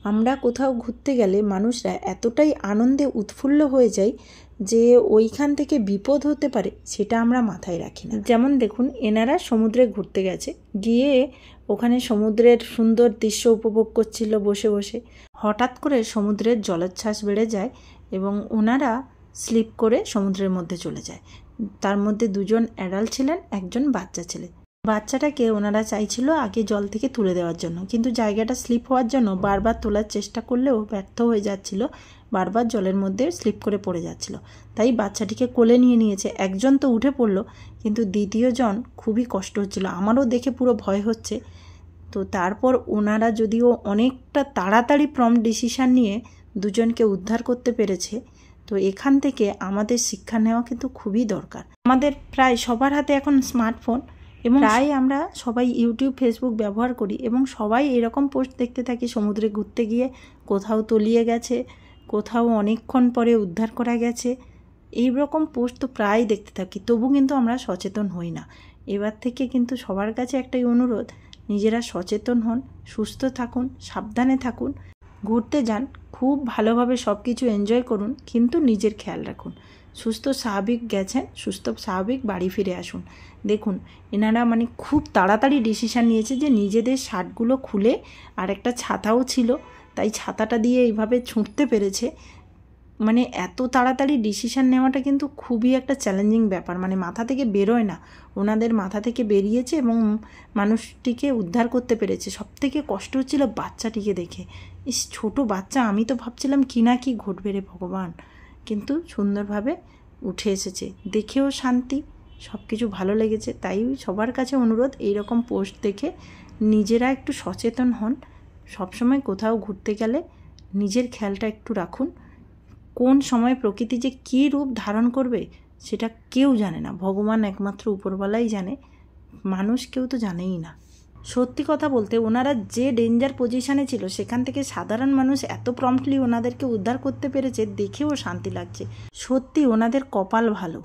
আমরা কোথাও ঘুরতে গেলে মানুষরা এতটাই আনন্দে উৎফুল্ল হয়ে যায় যে ওইখান থেকে বিপদ হতে পারে সেটা আমরা মাথায় রাখি না। যেমন দেখুন, এনারা সমুদ্রে ঘুরতে গেছে, গিয়ে ওখানে সমুদ্রের সুন্দর দৃশ্য উপভোগ করছিল বসে বসে। হঠাৎ করে সমুদ্রের জলোচ্ছ্বাস বেড়ে যায় এবং ওনারা স্লিপ করে সমুদ্রের মধ্যে চলে যায়। তার মধ্যে দুজন অ্যাডাল্ট ছিলেন, একজন বাচ্চা ছেলে। বাচ্চাটাকে ওনারা চাইছিল আগে জল থেকে তুলে দেওয়ার জন্য, কিন্তু জায়গাটা স্লিপ হওয়ার জন্য বারবার তোলার চেষ্টা করলেও ব্যর্থ হয়ে যাচ্ছিল, বারবার জলের মধ্যে স্লিপ করে পড়ে যাচ্ছিল। তাই বাচ্চাটিকে কোলে নিয়ে নিয়েছে। একজন তো উঠে পড়লো, কিন্তু দ্বিতীয়জন খুবই কষ্ট হচ্ছিল। আমারও দেখে পুরো ভয় হচ্ছে। তো তারপর ওনারা যদিও অনেকটা তাড়াতাড়ি প্রম্পট ডিসিশান নিয়ে দুজনকে উদ্ধার করতে পেরেছে। তো এখান থেকে আমাদের শিক্ষা নেওয়া কিন্তু খুবই দরকার। আমাদের প্রায় সবার হাতে এখন স্মার্টফোন এবং প্রায় আমরা সবাই ইউটিউব, ফেসবুক ব্যবহার করি এবং সবাই এরকম পোস্ট দেখতে থাকি। সমুদ্রে ঘুরতে গিয়ে কোথাও তলিয়ে গেছে, কোথাও অনেকক্ষণ পরে উদ্ধার করা গেছে, এই রকম পোস্ট তো প্রায় দেখতে থাকি। তবু কিন্তু আমরা সচেতন হই না। এবার থেকে কিন্তু সবার কাছে একটাই অনুরোধ, নিজেরা সচেতন হন, সুস্থ থাকুন, সাবধানে থাকুন। ঘুরতে যান, খুব ভালোভাবে সব কিছু এনজয় করুন, কিন্তু নিজের খেয়াল রাখুন। সুস্থ স্বাভাবিক গেছেন, সুস্থ স্বাভাবিক বাড়ি ফিরে আসুন। দেখুন, এনারা মানে খুব তাড়াতাড়ি ডিসিশান নিয়েছে যে নিজেদের শার্টগুলো খুলে, আর একটা ছাতাও ছিল, তাই ছাতাটা দিয়ে এইভাবে ছুঁটতে পেরেছে। মানে এত তাড়াতাড়ি ডিসিশান নেওয়াটা কিন্তু খুবই একটা চ্যালেঞ্জিং ব্যাপার, মানে মাথা থেকে বেরোয় না। ওনাদের মাথা থেকে বেরিয়েছে এবং মানুষটিকে উদ্ধার করতে পেরেছে। সবথেকে কষ্ট হচ্ছিল বাচ্চাটিকে দেখে। ছোট বাচ্চা, আমি তো ভাবছিলাম কি না কি ঘটবে রে ভগবান, কিন্তু সুন্দরভাবে উঠে এসেছে। দেখেও শান্তি, সব কিছু ভালো লেগেছে। তাই সবার কাছে অনুরোধ, এইরকম পোস্ট দেখে নিজেরা একটু সচেতন হন। সবসময় কোথাও ঘুরতে গেলে নিজের খেয়ালটা একটু রাখুন। কোন সময় প্রকৃতি যে কী রূপ ধারণ করবে সেটা কেউ জানে না, ভগবান একমাত্র উপরওয়ালাই জানে, মানুষ কেউ তো জানেই না। সত্যি কথা বলতে, ওনারা যে ডেঞ্জার পজিশানে ছিল সেখান থেকে সাধারণ মানুষ এত প্রম্পটলি ওনাদেরকে উদ্ধার করতে পেরেছে, দেখেও শান্তি লাগছে। সত্যি ওনাদের কপাল ভালো।